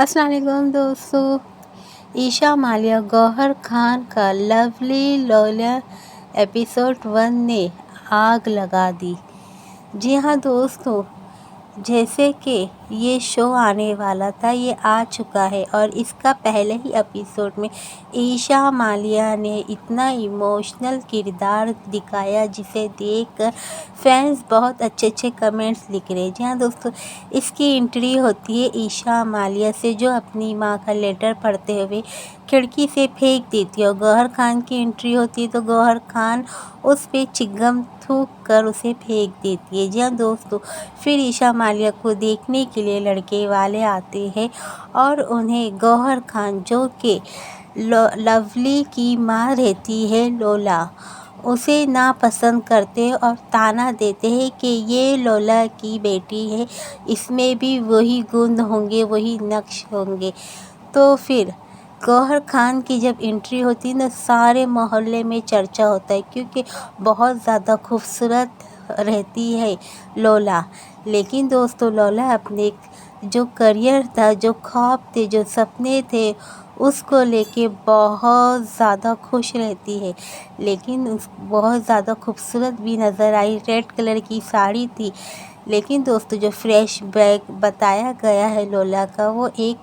अस्सलाम वालेकुम दोस्तों। ईशा मालिया गौहर खान का लवली लोला एपिसोड 1 ने आग लगा दी। जी हाँ दोस्तों, जैसे कि ये शो आने वाला था, ये आ चुका है और इसका पहले ही एपिसोड में ईशा मालिया ने इतना इमोशनल किरदार दिखाया जिसे देखकर फैंस बहुत अच्छे कमेंट्स लिख रहे हैं। जी हाँ दोस्तों, इसकी एंट्री होती है ईशा मालिया से, जो अपनी माँ का लेटर पढ़ते हुए खिड़की से फेंक देती है, और गौहर खान की एंट्री होती है तो गौहर खान उस पे चिंगम थूक कर उसे फेंक देती है। जी हाँ दोस्तों, फिर ईशा मालिया को देखने के लिए लड़के वाले आते हैं और उन्हें गौहर खान, जो कि लवली की माँ रहती है लोला, उसे नापसंद करते और ताना देते हैं कि ये लोला की बेटी है, इसमें भी वही गुण होंगे, वही नक्श होंगे। तो फिर गौहर खान की जब एंट्री होती है ना, सारे मोहल्ले में चर्चा होता है, क्योंकि बहुत ज़्यादा खूबसूरत रहती है लोला। लेकिन दोस्तों, लोला अपने जो करियर था, जो ख्वाब थे, जो सपने थे, उसको लेके बहुत ज़्यादा खुश रहती है। लेकिन उस बहुत ज़्यादा खूबसूरत भी नज़र आई, रेड कलर की साड़ी थी। लेकिन दोस्तों, जो फ्लैश बैक बताया गया है लोला का, वो एक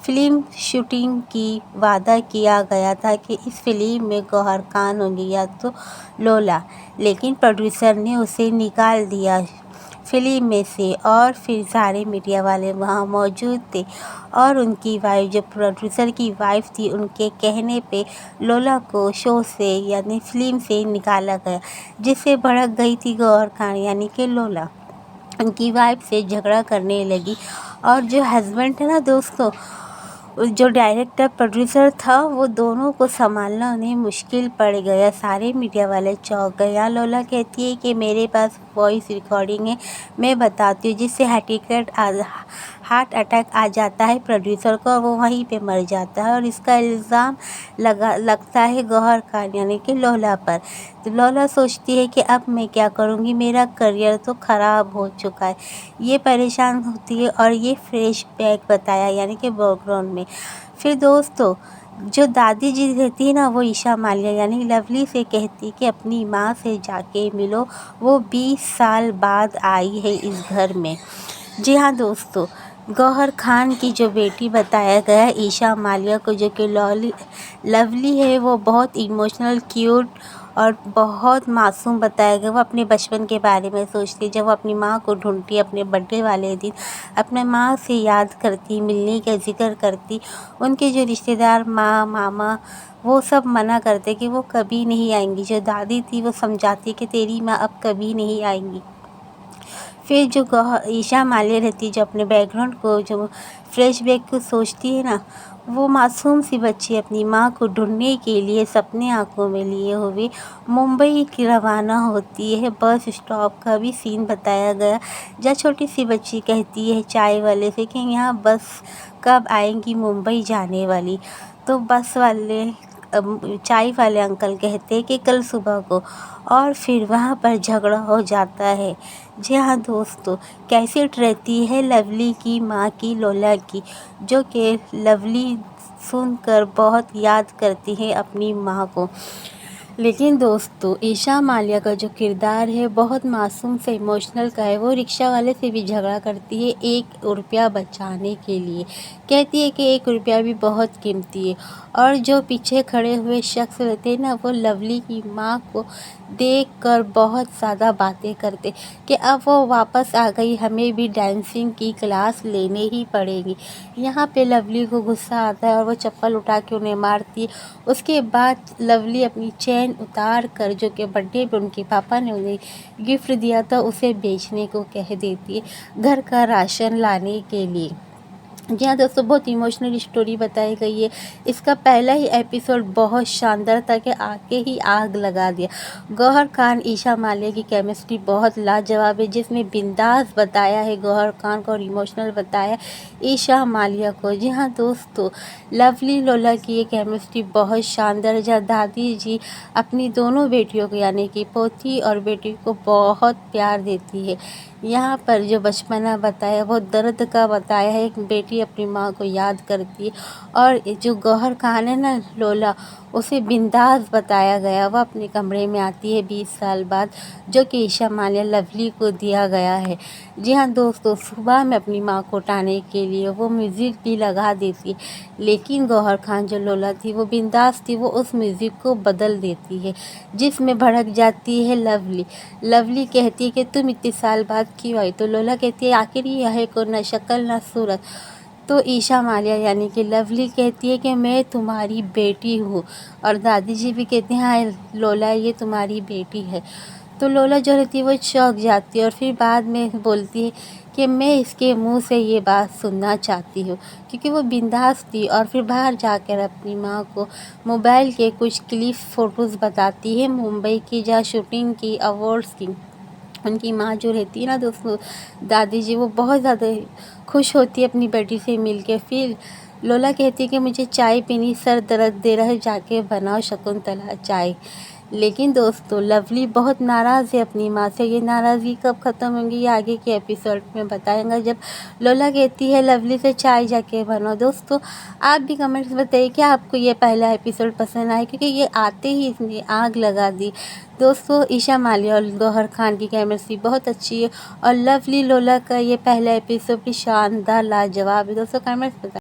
फ़िल्म शूटिंग की वादा किया गया था कि इस फिल्म में गौहर खान होंगी या तो लोला, लेकिन प्रोड्यूसर ने उसे निकाल दिया फिल्म में से। और फिर सारे मीडिया वाले वहाँ मौजूद थे और उनकी वाइफ, जो प्रोड्यूसर की वाइफ थी, उनके कहने पे लोला को शो से यानी फिल्म से निकाला गया, जिससे भड़क गई थी गौहर खान यानी कि लोला। उनकी वाइफ से झगड़ा करने लगी और जो हस्बैंड है ना दोस्तों, जो डायरेक्टर प्रोड्यूसर था, वो दोनों को संभालना उन्हें मुश्किल पड़ गया। सारे मीडिया वाले चौंक गए। यहाँ लोला कहती है कि मेरे पास वॉइस रिकॉर्डिंग है, मैं बताती हूँ, जिससे हार्ट अटैक आ जाता है प्रोड्यूसर को और वो वहीं पे मर जाता है। और इसका इल्ज़ाम लगता है गौहर खान यानी कि लोला पर। तो लोला सोचती है कि अब मैं क्या करूँगी, मेरा करियर तो ख़राब हो चुका है। ये परेशान होती है और ये फ्लैश बैक बताया यानी कि बैकग्राउंड में। फिर दोस्तों, जो दादी जी रहती है ना, वो ईशा मालिया यानी लवली से कहती कि अपनी माँ से जाके मिलो, वो 20 साल बाद आई है इस घर में। जी हाँ दोस्तों, गौहर खान की जो बेटी बताया गया है ईशा मालिया को, जो कि लवली है, वो बहुत इमोशनल, क्यूट और बहुत मासूम बताया गया। वो अपने बचपन के बारे में सोचती, जब वो अपनी माँ को ढूंढती, अपने बर्थडे वाले दिन अपने माँ से याद करती, मिलने का जिक्र करती। उनके जो रिश्तेदार, माँ, मामा, वो सब मना करते कि वो कभी नहीं आएंगी। जो दादी थी वो समझाती कि तेरी माँ अब कभी नहीं आएंगी। फिर जो ईशा मालिया रहती है, जो अपने बैकग्राउंड को, जो फ्लैशबैक को सोचती है ना, वो मासूम सी बच्ची अपनी माँ को ढूंढने के लिए सपने आंखों में लिए हुए मुंबई की रवाना होती है। बस स्टॉप का भी सीन बताया गया, जहाँ छोटी सी बच्ची कहती है चाय वाले से कि यहाँ बस कब आएंगी मुंबई जाने वाली। तो बस वाले चाय वाले अंकल कहते हैं कि कल सुबह को। और फिर वहाँ पर झगड़ा हो जाता है। जी हाँ दोस्तों, कैसेट रहती है लवली की माँ की, लोला की, जो कि लवली सुनकर बहुत याद करती है अपनी माँ को। लेकिन दोस्तों, ईशा मालिया का जो किरदार है बहुत मासूम से इमोशनल का है। वो रिक्शा वाले से भी झगड़ा करती है 1 रुपया बचाने के लिए। कहती है कि 1 रुपया भी बहुत कीमती है। और जो पीछे खड़े हुए शख्स रहते हैं ना, वो लवली की माँ को देखकर बहुत ज़्यादा बातें करते कि अब वो वापस आ गई, हमें भी डांसिंग की क्लास लेने ही पड़ेगी। यहाँ पे लवली को गुस्सा आता है और वो चप्पल उठा के उन्हें मारती है। उसके बाद लवली अपनी चैन उतार कर, जो कि बर्थडे पे उनके पापा ने उन्हें गिफ्ट दिया था, उसे बेचने को कह देती है घर का राशन लाने के लिए। जी हाँ दोस्तों, बहुत इमोशनल स्टोरी बताई गई है। इसका पहला ही एपिसोड बहुत शानदार था कि आके ही आग लगा दिया। गौहर खान ईशा मालिया की केमिस्ट्री बहुत लाजवाब है, जिसमें बिंदास बताया है गौहर खान को और इमोशनल बताया ईशा मालिया को। जी हाँ दोस्तों, लवली लोला की ये केमिस्ट्री बहुत शानदार है, जहाँ दादी जी अपनी दोनों बेटियों को यानी कि पोती और बेटी को बहुत प्यार देती है। यहाँ पर जो बचपना बताया वो दर्द का बताया है। एक बेटी अपनी माँ को याद करती है और जो गौहर खान है ना लोला, उसे बिंदास बताया गया। वह अपने कमरे में आती है 20 साल बाद, जो कि ईशा मालिया लवली को दिया गया है। जी हाँ दोस्तों, सुबह में अपनी माँ को उठाने के लिए वो म्यूज़िक भी लगा देती है, लेकिन गौहर खान जो लोला थी वो बिंदास थी, वो उस म्यूज़िक को बदल देती है, जिसमें भड़क जाती है लवली। लवली कहती है कि तुम इतने साल बाद क्यों आई? तो लोला कहती है आखिर ये है को न शक्ल न सूरत। तो ईशा मालिया यानी कि लवली कहती है कि मैं तुम्हारी बेटी हूँ, और दादी जी भी कहती हैं हाँ लोला ये तुम्हारी बेटी है। तो लोला जो रहती है वो चौंक जाती है और फिर बाद में बोलती है कि मैं इसके मुंह से ये बात सुनना चाहती हूँ, क्योंकि वो बिंदास थी। और फिर बाहर जाकर अपनी माँ को मोबाइल के कुछ क्लिप फ़ोटोज़ बताती है मुंबई की, जहाँ शूटिंग की, अवार्ड्स की। उनकी माँ जो रहती है ना दोस्तों, दादी जी, वो बहुत ज़्यादा खुश होती है अपनी बेटी से मिल के। फिर लोला कहती है कि मुझे चाय पीनी, सर दर्द दे रहा है, जाके बनाओ शकुंतला चाय। लेकिन दोस्तों लवली बहुत नाराज़ है अपनी माँ से। ये नाराज़गी कब ख़त्म होंगी ये आगे के एपिसोड में बताएंगा, जब लोला कहती है लवली से चाय जाके बनाओ। दोस्तों आप भी कमेंट्स बताइए क्या आपको ये पहला एपिसोड पसंद आया, क्योंकि ये आते ही इसने आग लगा दी। दोस्तों ईशा मालिया और गौहर खान की केमिस्ट्री बहुत अच्छी है, और लवली लोला का ये पहला एपिसोड भी शानदार लाजवाब है। दोस्तों कमेंट्स बताइए।